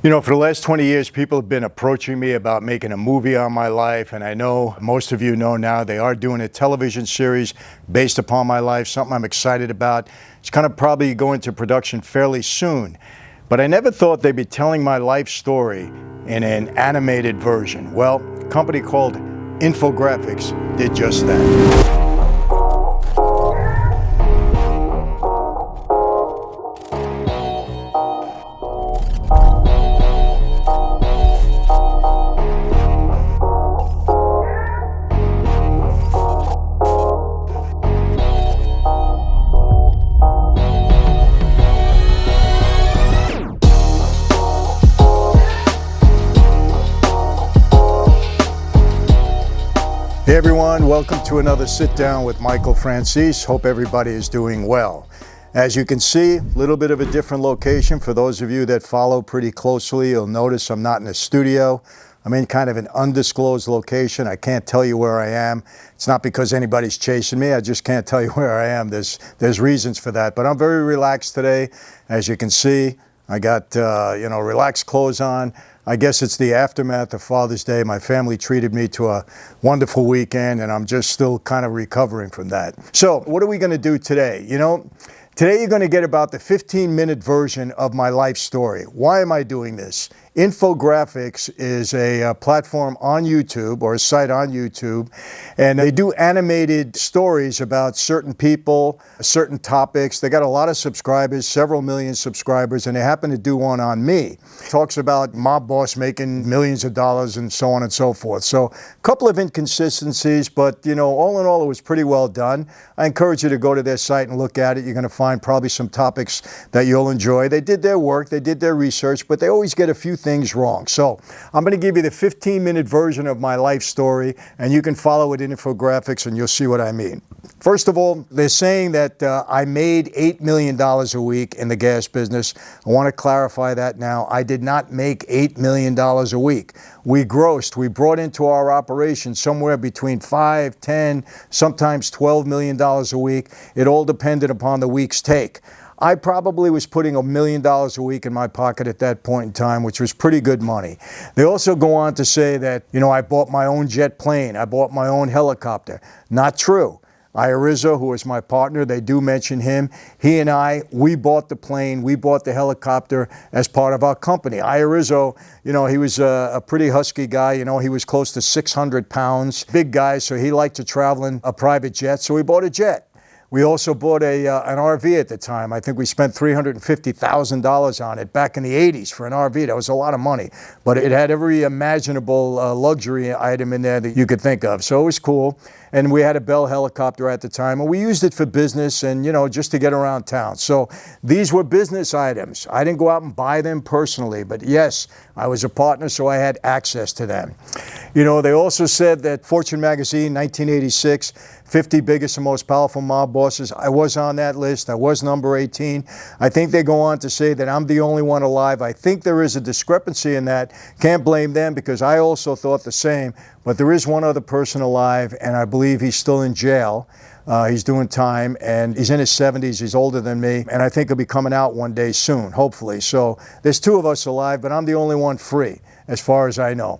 You know, for the last 20 years, people have been approaching me about making a movie on my life, and I know most of you know now they are doing a television series based upon my life, something I'm excited about. It's kind of probably going to production fairly soon, but I never thought they'd be telling my life story in an animated version. Well, a company called Infographics did just that. Hey everyone, welcome to another sit down with Michael Franzese. Hope everybody is doing well. As you can see, a little bit of a different location. For those of you that follow pretty closely, you'll notice I'm not in a studio. I'm in kind of an undisclosed location. I can't tell you where I am. It's not because anybody's chasing me. I just can't tell you where I am. There's reasons for that. But I'm very relaxed today. As you can see, I got relaxed clothes on. I guess it's the aftermath of Father's Day. My family treated me to a wonderful weekend, and I'm just still kind of recovering from that. So what are we going to do today? Today you're going to get about the 15-minute version of my life story. Why am I doing this? Infographics is a platform on YouTube, or a site on YouTube, and they do animated stories about certain people, certain topics. They got a lot of subscribers, several million subscribers, and they happen to do one on me. It talks about mob boss making millions of dollars and so on and so forth. So a couple of inconsistencies, but all in all, it was pretty well done. I encourage you to go to their site and look at it. You're going to find probably some topics that you'll enjoy. They did their work, they did their research, but they always get a few things wrong. So I'm going to give you the 15-minute version of my life story, and you can follow it in Infographics and you'll see what I mean. First of all, they're saying that I made $8 million a week in the gas business. I want to clarify that now. I did not make $8 million a week. We brought into our operation somewhere between 5, 10, sometimes $12 million a week. It all depended upon the week's take. I probably was putting $1 million a week in my pocket at that point in time, which was pretty good money. They also go on to say that, I bought my own jet plane. I bought my own helicopter. Not true. Rizzo, who is my partner, they do mention him. He and we bought the plane, we bought the helicopter as part of our company. Rizzo, he was a pretty husky guy. He was close to 600 pounds, big guy, so he liked to travel in a private jet, so we bought a jet. We also bought an RV at the time. I think we spent $350,000 on it back in the 80s for an RV. That was a lot of money, but it had every imaginable luxury item in there that you could think of. So it was cool. And we had a Bell helicopter at the time, and we used it for business and, just to get around town. So these were business items. I didn't go out and buy them personally, but yes, I was a partner, so I had access to them. They also said that Fortune magazine, 1986, 50 biggest and most powerful mob bosses. I was on that list. I was number 18. I think they go on to say that I'm the only one alive. I think there is a discrepancy in that. Can't blame them because I also thought the same. But there is one other person alive, and I believe he's still in jail. He's doing time, and he's in his 70s. He's older than me, and I think he'll be coming out one day soon, hopefully. So there's two of us alive, but I'm the only one free, as far as I know.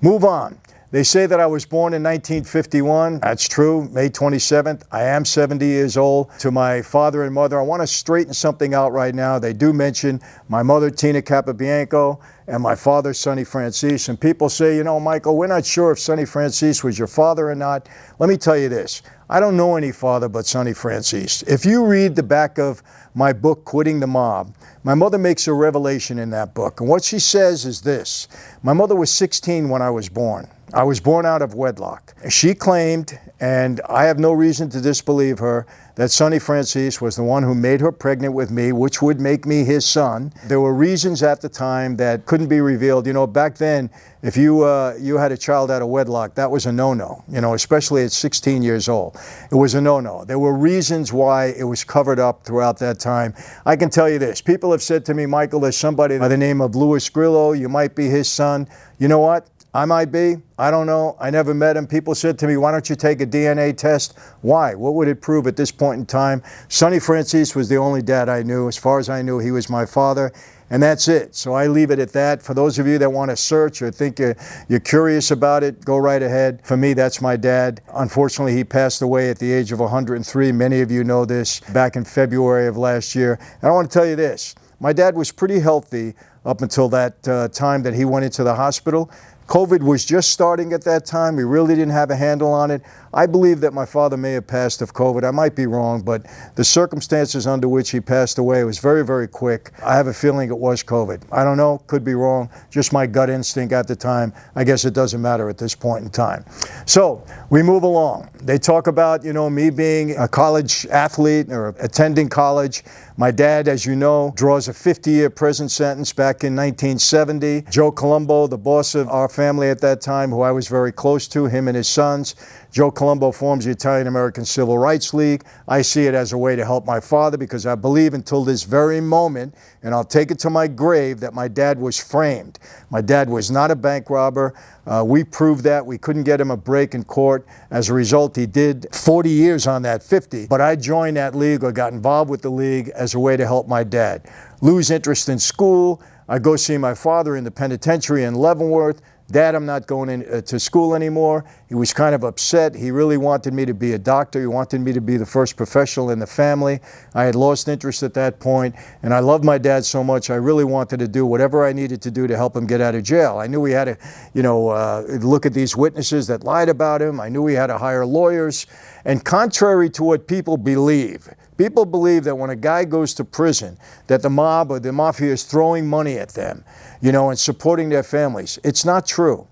Move on. They say that I was born in 1951. That's true, May 27th. I am 70 years old. To my father and mother, I want to straighten something out right now. They do mention my mother, Tina Capobianco, and my father, Sonny Franzese. And people say, Michael, we're not sure if Sonny Franzese was your father or not. Let me tell you this. I don't know any father but Sonny Franzese. If you read the back of my book, Quitting the Mob, my mother makes a revelation in that book. And what she says is this. My mother was 16 when I was born. I was born out of wedlock. She claimed, and I have no reason to disbelieve her, that Sonny Franzese was the one who made her pregnant with me, which would make me his son. There were reasons at the time that couldn't be revealed. Back then, if you had a child out of wedlock, that was a no-no, especially at 16 years old. It was a no-no. There were reasons why it was covered up throughout that time. I can tell you this. People have said to me, Michael, there's somebody by the name of Louis Grillo. You might be his son. You know what? I might be. I don't know. I never met him. People said to me, why don't you take a DNA test? Why? What would it prove at this point in time? Sonny Franzese was the only dad I knew. As far as I knew, he was my father. and that's it. So I leave it at that. For those of you that want to search or think you're curious about it, go right ahead. For me, that's my dad. Unfortunately, he passed away at the age of 103. Many of you know this, back in February of last year. And I want to tell you this. My dad was pretty healthy up until that time that he went into the hospital. COVID was just starting at that time. We really didn't have a handle on it. I believe that my father may have passed of COVID. I might be wrong, but the circumstances under which he passed away was very, very quick. I have a feeling it was COVID. I don't know, could be wrong. Just my gut instinct at the time. I guess it doesn't matter at this point in time. So we move along. They talk about, me being a college athlete or attending college. My dad, as you know, draws a 50-year prison sentence back in 1970. Joe Colombo, the boss of our family at that time, who I was very close to, him and his sons. Joe Colombo forms the Italian-American Civil Rights League. I see it as a way to help my father because I believe until this very moment, and I'll take it to my grave, that my dad was framed. My dad was not a bank robber. We proved that. We couldn't get him a break in court. As a result, he did 40 years on that 50. But I joined that league or got involved with the league as a way to help my dad. Lose interest in school. I go see my father in the penitentiary in Leavenworth. Dad, I'm not going to school anymore. He was kind of upset. He really wanted me to be a doctor. He wanted me to be the first professional in the family. I had lost interest at that point, and I loved my dad so much, I really wanted to do whatever I needed to do to help him get out of jail. I knew we had to, look at these witnesses that lied about him. I knew we had to hire lawyers. And contrary to what people believe that when a guy goes to prison, that the mob or the mafia is throwing money at them, and supporting their families. It's not true.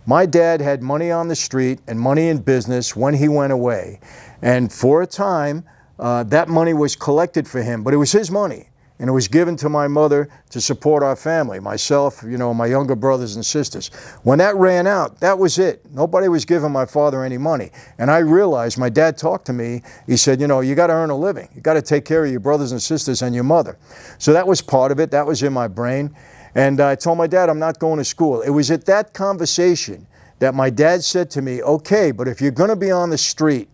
My dad had money on the street and money in business when he went away. And for a time, that money was collected for him, but it was his money. And it was given to my mother to support our family, myself, my younger brothers and sisters. When that ran out, that was it. Nobody was giving my father any money. And I realized, my dad talked to me, he said, you got to earn a living. You got to take care of your brothers and sisters and your mother. So that was part of it. That was in my brain. And I told my dad, I'm not going to school. It was at that conversation that my dad said to me, okay, but if you're going to be on the street,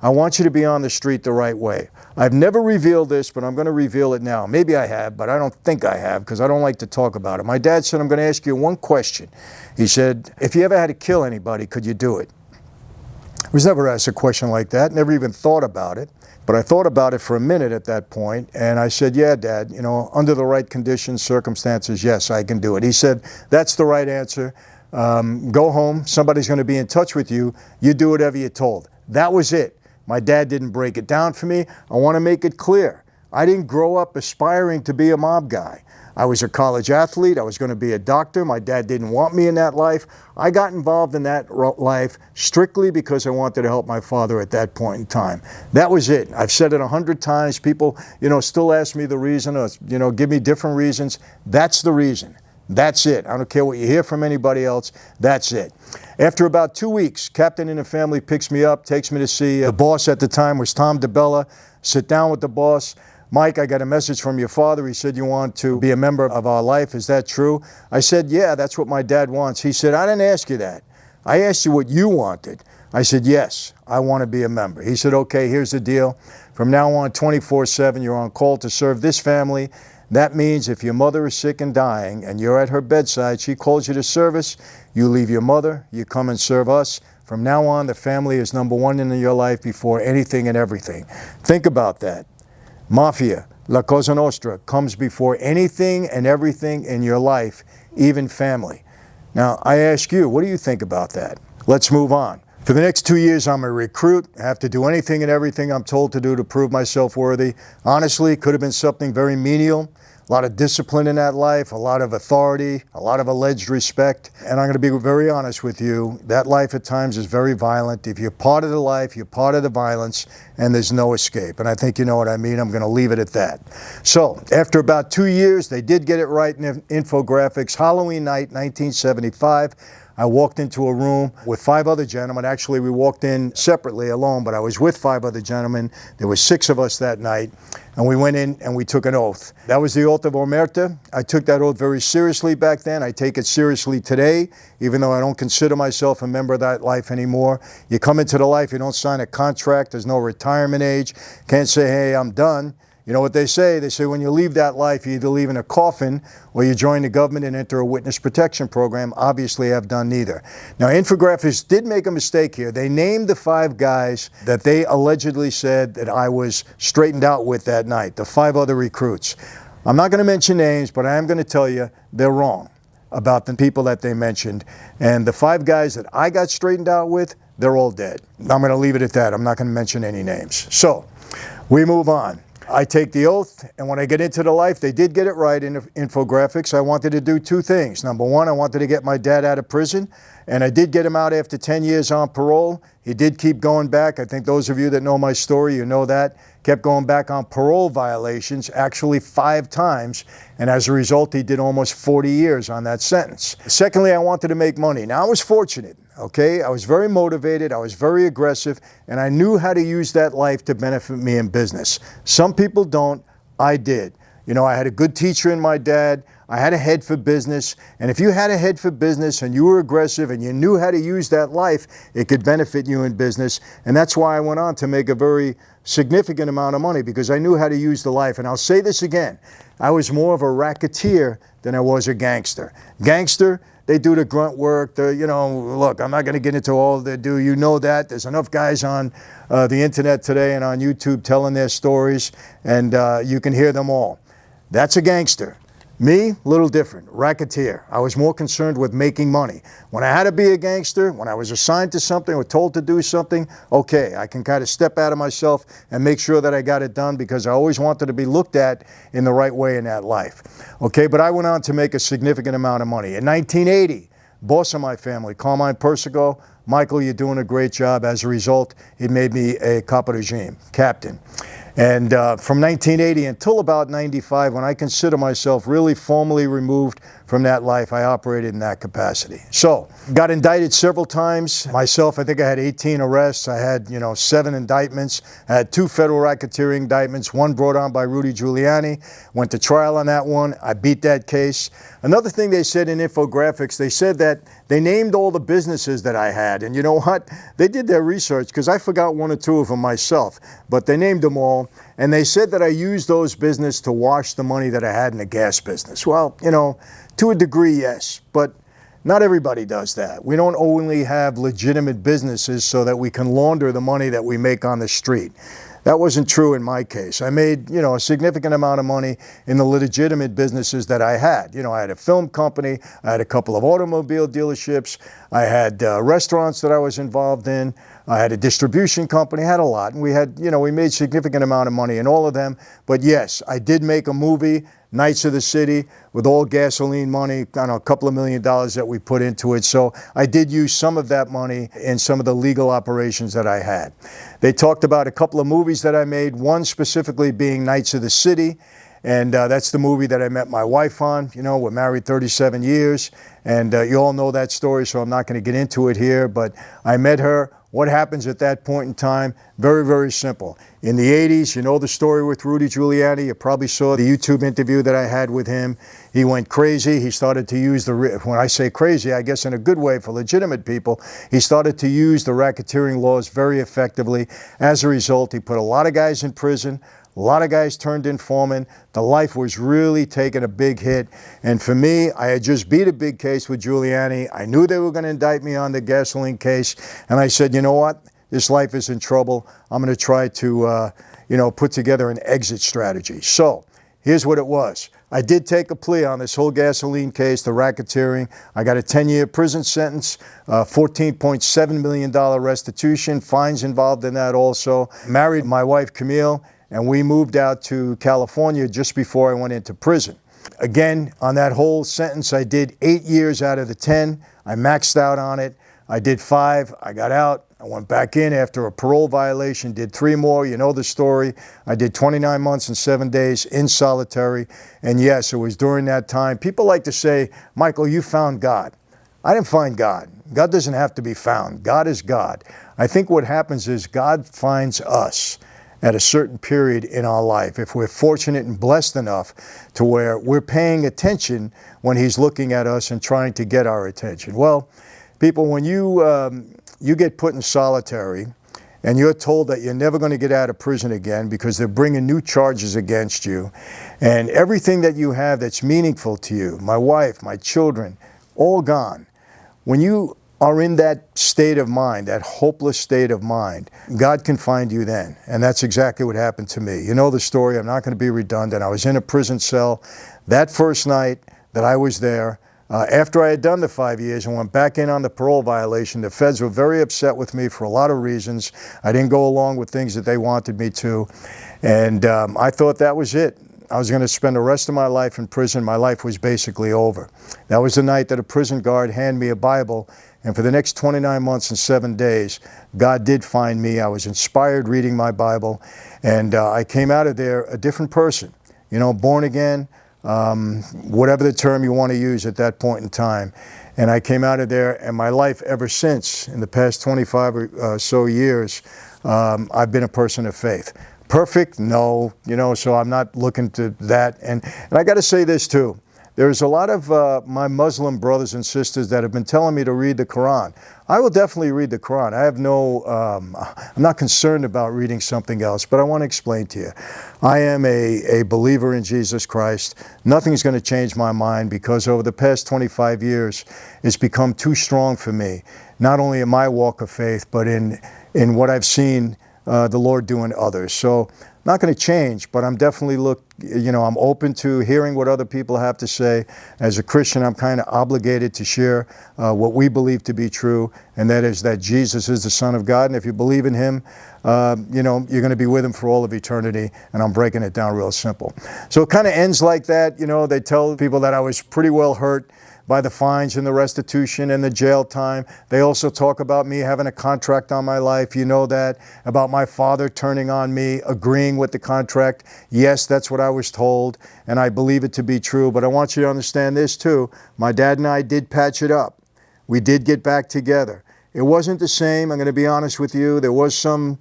I want you to be on the street the right way. I've never revealed this, but I'm going to reveal it now. Maybe I have, but I don't think I have because I don't like to talk about it. My dad said, I'm going to ask you one question. He said, if you ever had to kill anybody, could you do it? I was never asked a question like that, never even thought about it. But I thought about it for a minute at that point, and I said, yeah, Dad, under the right conditions, circumstances, yes, I can do it. He said, that's the right answer. Go home. Somebody's going to be in touch with you. You do whatever you're told. That was it. My dad didn't break it down for me. I want to make it clear. I didn't grow up aspiring to be a mob guy. I was a college athlete. I was going to be a doctor. My dad didn't want me in that life. I got involved in that life strictly because I wanted to help my father at that point in time. That was it. I've said it 100 times. People, still ask me the reason or, give me different reasons. That's the reason. That's it. I don't care what you hear from anybody else. That's it. After about 2 weeks, Captain in the family picks me up, takes me to see the boss at the time was Tom DeBella. Sit down with the boss. Mike, I got a message from your father. He said you want to be a member of our life. Is that true? I said, yeah, that's what my dad wants. He said, I didn't ask you that. I asked you what you wanted. I said, yes, I want to be a member. He said, okay, here's the deal. From now on, 24/7, you're on call to serve this family. That means if your mother is sick and dying and you're at her bedside, she calls you to service, you leave your mother, you come and serve us. From now on, the family is number one in your life before anything and everything. Think about that. Mafia, La Cosa Nostra, comes before anything and everything in your life, even family. Now, I ask you, what do you think about that? Let's move on. For the next 2 years, I'm a recruit. I have to do anything and everything I'm told to do to prove myself worthy. Honestly, it could have been something very menial. A lot of discipline in that life, a lot of authority, a lot of alleged respect. And I'm going to be very honest with you, that life at times is very violent. If you're part of the life, you're part of the violence, and there's no escape. And I think you know what I mean. I'm going to leave it at that. So after about 2 years, they did get it right in Infographics. Halloween night, 1975. I walked into a room with 5 other gentlemen. Actually, we walked in separately alone, but I was with 5 other gentlemen. There were 6 of us that night, and we went in and we took an oath. That was the oath of omerta. I took that oath very seriously back then. I take it seriously today, even though I don't consider myself a member of that life anymore. You come into the life, you don't sign a contract. There's no retirement age. Can't say, hey, I'm done. You know what they say? They say when you leave that life, you either leave in a coffin or you join the government and enter a witness protection program. Obviously, I've done neither. Now, Infographics did make a mistake here. They named the 5 guys that they allegedly said that I was straightened out with that night, the 5 other recruits. I'm not going to mention names, but I am going to tell you they're wrong about the people that they mentioned. And the 5 guys that I got straightened out with, they're all dead. I'm going to leave it at that. I'm not going to mention any names. So we move on. I take the oath, and when I get into the life, they did get it right in Infographics. I wanted to do 2 things. Number 1, I wanted to get my dad out of prison, and I did get him out after 10 years on parole. He did keep going back. I think those of you that know my story, you know that. Kept going back on parole violations, actually 5 times, and as a result, he did almost 40 years on that sentence. Secondly, I wanted to make money. Now, I was fortunate. Okay, I was very motivated, I was very aggressive, and I knew how to use that life to benefit me in business. Some people don't, I did. You know, I had a good teacher in my dad, I had a head for business, and if you had a head for business and you were aggressive and you knew how to use that life, it could benefit you in business. And that's why I went on to make a very significant amount of money, because I knew how to use the life. And I'll say this again, I was more of a racketeer than I was a gangster. Gangster, they do the grunt work. You know, look, I'm not going to get into all they do. You know that. There's enough guys on the internet today and on YouTube telling their stories, and you can hear them all. That's a gangster. Me, a little different, racketeer. I was more concerned with making money. When I had to be a gangster, when I was assigned to something or told to do something, okay, I can kind of step out of myself and make sure that I got it done, because I always wanted to be looked at in the right way in that life. Okay, but I went on to make a significant amount of money. In 1980, boss of my family, Carmine Persico, Michael, you're doing a great job. As a result, he made me a capo regime, captain. And from 1980 until about 95, when I consider myself really formally removed from that life, I operated in that capacity. So, got indicted several times. Myself, I think I had 18 arrests. I had, 7 indictments. I had 2 federal racketeering indictments, one brought on by Rudy Giuliani. Went to trial on that one. I beat that case. Another thing they said in Infographics, they said that they named all the businesses that I had. And you know what? They did their research, because I forgot 1 or 2 of them myself. But they named them all. And they said that I used those businesses to wash the money that I had in the gas business. Well, to a degree, yes, but not everybody does that. We don't only have legitimate businesses so that we can launder the money that we make on the street. That wasn't true in my case. I made, a significant amount of money in the legitimate businesses that I had. I had a film company, I had a couple of automobile dealerships, I had restaurants that I was involved in, I had a distribution company, I had a lot. And we had, we made significant amount of money in all of them. But yes, I did make a movie, Knights of the City, with all gasoline money, a couple of $1 million that we put into it. So I did use some of that money in some of the legal operations that I had. They talked about a couple of movies that I made, one specifically being Knights of the City. And that's the movie that I met my wife on. We're married 37 years. And you all know that story, so I'm not going to get into it here. But I met her. What happens at that point in time? Very, very simple. In the 80s, you know the story with Rudy Giuliani. You probably saw the YouTube interview that I had with him. He went crazy. He started to use when I say crazy, I guess in a good way for legitimate people, he started to use the racketeering laws very effectively. As a result, he put a lot of guys in prison. A lot of guys turned informant. The life was really taking a big hit. And for me, I had just beat a big case with Giuliani. I knew they were going to indict me on the gasoline case. And I said, you know what? This life is in trouble. I'm going to try to, put together an exit strategy. So here's what it was. I did take a plea on this whole gasoline case, the racketeering. I got a 10-year prison sentence, $14.7 million restitution, fines involved in that also. Married my wife, Camille, and we moved out to California just before I went into prison. Again, on that whole sentence, I did 8 years out of the 10. I maxed out on it. I did 5. I got out. I went back in after a parole violation, did 3 more. You know the story. I did 29 months and 7 days in solitary. And yes, it was during that time. People like to say, Michael, you found God. I didn't find God. God doesn't have to be found. God is God. I think what happens is God finds us at a certain period in our life, if we're fortunate and blessed enough to where we're paying attention when He's looking at us and trying to get our attention. Well, people, when you get put in solitary and you're told that you're never going to get out of prison again because they're bringing new charges against you, and everything that you have that's meaningful to you, my wife, my children, all gone. When you are in that state of mind, that hopeless state of mind, God can find you then. And that's exactly what happened to me. You know the story. I'm not going to be redundant. I was in a prison cell that first night that I was there. After I had done the 5 years and went back in on the parole violation, the feds were very upset with me for a lot of reasons. I didn't go along with things that they wanted me to. And I thought that was it. I was going to spend the rest of my life in prison. My life was basically over. That was the night that a prison guard handed me a Bible. And for the next 29 months and 7 days, God did find me. I was inspired reading my Bible. And I came out of there a different person. You know, born again, whatever the term you want to use at that point in time. And I came out of there, and my life ever since, in the past 25 or so years, I've been a person of faith. Perfect? No, you know, so I'm not looking to that. And I got to say this too. There's a lot of my Muslim brothers and sisters that have been telling me to read the Quran. I will definitely read the Quran. I have no, I'm not concerned about reading something else, but I want to explain to you. I am a believer in Jesus Christ. Nothing's going to change my mind because over the past 25 years, it's become too strong for me, not only in my walk of faith, but in what I've seen the Lord do in others. So not going to change, but I'm definitely I'm open to hearing what other people have to say. As a Christian, I'm kind of obligated to share what we believe to be true, and that is that Jesus is the Son of God. And if you believe in him, you're going to be with him for all of eternity. And I'm breaking it down real simple. So it kind of ends like that. You know, they tell people that I was pretty well hurt by the fines and the restitution and the jail time. They also talk about me having a contract on my life. You know that. About my father turning on me, agreeing with the contract. Yes, that's what I was told, and I believe it to be true. But I want you to understand this too. My dad and I did patch it up. We did get back together. It wasn't the same, I'm going to be honest with you. There was a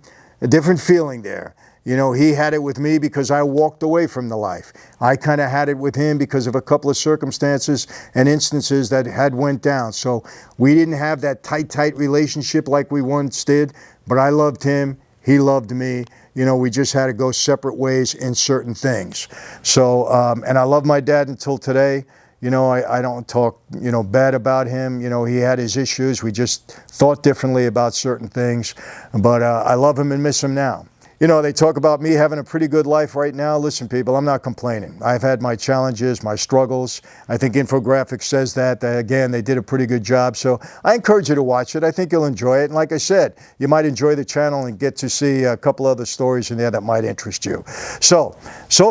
different feeling there. You know, he had it with me because I walked away from the life. I kind of had it with him because of a couple of circumstances and instances that had went down. So we didn't have that tight relationship like we once did, but I loved him. He loved me. You know, we just had to go separate ways in certain things. So, and I love my dad until today. You know, I don't talk, bad about him. You know, he had his issues. We just thought differently about certain things. But I love him and miss him now. You know, they talk about me having a pretty good life right now. Listen, people, I'm not complaining. I've had my challenges, my struggles. I think Infographics says that. Again, they did a pretty good job. So I encourage you to watch it. I think you'll enjoy it. And like I said, you might enjoy the channel and get to see a couple other stories in there that might interest you. So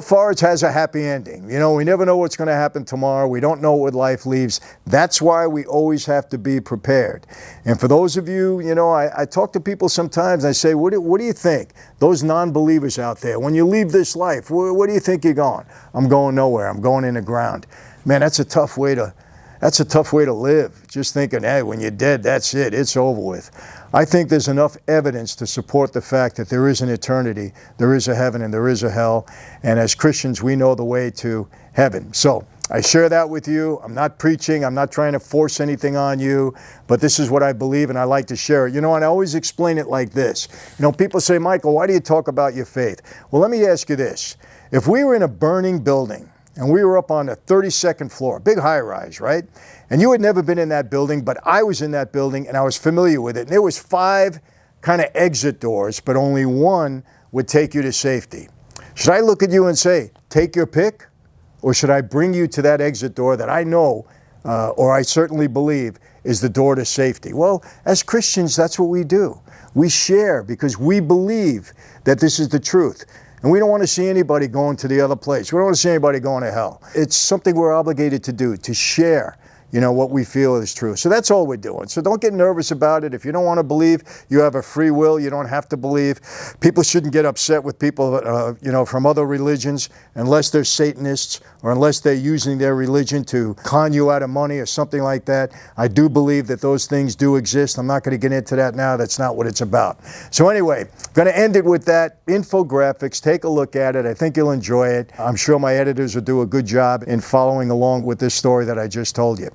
far it has a happy ending. You know, we never know what's going to happen tomorrow. We don't know what life leaves. That's why we always have to be prepared. And for those of you, I talk to people sometimes. I say, what do you think? Those non-believers out there, when you leave this life, where do you think you're going? I'm going nowhere. I'm going in the ground. Man, that's a tough way to live. Just thinking, hey, when you're dead, that's it. It's over with. I think there's enough evidence to support the fact that there is an eternity, there is a heaven, and there is a hell. And as Christians, we know the way to heaven. So I share that with you. I'm not preaching. I'm not trying to force anything on you, but this is what I believe, and I like to share it. And I always explain it like this. People say, Michael, why do you talk about your faith? Well, let me ask you this. If we were in a burning building and we were up on the 32nd floor, big high rise, right? And you had never been in that building, but I was in that building and I was familiar with it. And there was 5 kind of exit doors, but only one would take you to safety. Should I look at you and say, take your pick? Or should I bring you to that exit door that I know, or I certainly believe, is the door to safety? Well, as Christians, that's what we do. We share because we believe that this is the truth. And we don't want to see anybody going to the other place. We don't want to see anybody going to hell. It's something we're obligated to do, to share what we feel is true. So that's all we're doing. So don't get nervous about it. If you don't want to believe, you have a free will. You don't have to believe. People shouldn't get upset with people, from other religions unless they're Satanists or unless they're using their religion to con you out of money or something like that. I do believe that those things do exist. I'm not going to get into that now. That's not what it's about. So anyway, I'm going to end it with that. Infographics, take a look at it. I think you'll enjoy it. I'm sure my editors will do a good job in following along with this story that I just told you.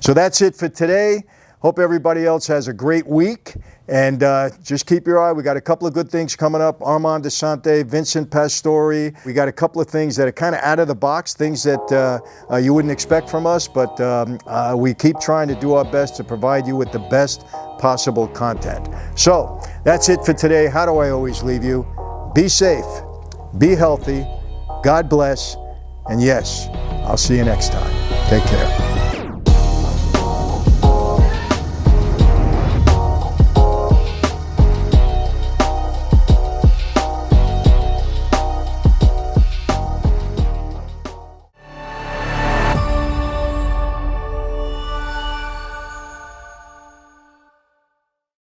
So that's it for today. Hope everybody else has a great week. And just keep your eye. We got a couple of good things coming up. Armand DeSante, Vincent Pastore. We got a couple of things that are kind of out of the box, things that you wouldn't expect from us, but we keep trying to do our best to provide you with the best possible content. So that's it for today. How do I always leave you? Be safe, be healthy, God bless, and yes, I'll see you next time. Take care.